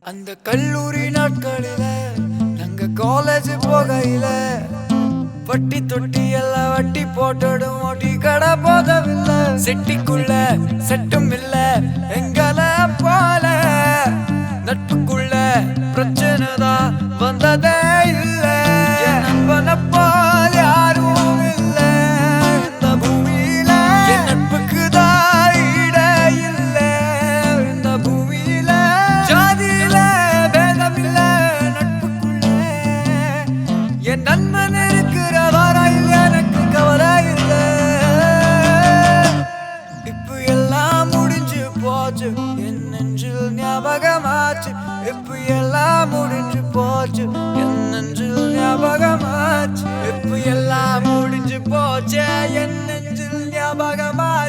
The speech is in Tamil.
அந்த கல்லூரி நாட்களில நாங்க காலேஜ் போகையில வட்டி தொட்டி எல்லாம் வட்டி போட்டடும் ஓட்டி கடை போதவில்லை. செட்டிக்குள்ள செட்டும் இல்ல எங்கள போல நட்புக்குள்ள பிரச்சனை தான் வந்ததே இல்ல. நண்பனை போல் யாரும் இல்ல இந்த பூமியில. என் நட்புக்கு தான் ஈட இல்ல இந்த பூமியில. ஜாதியில பேதம் இல்ல நட்புக்குள்ள. என் நண்பன் இருக்கிற வரையில் எனக்கு கவலை இல்ல. இப்ப எல்லாம் முடிஞ்சு போச்சு என் நெஞ்சில் ஞாபகமாச்சு. இப்ப எல்லாம் முடிஞ்சு போச்சு என் நெஞ்சில் ஞாபகமாச்சு. இப்ப எல்லாம் முடிஞ்சு போச்சு என் நெஞ்சில் ஞாபகமாச்சு.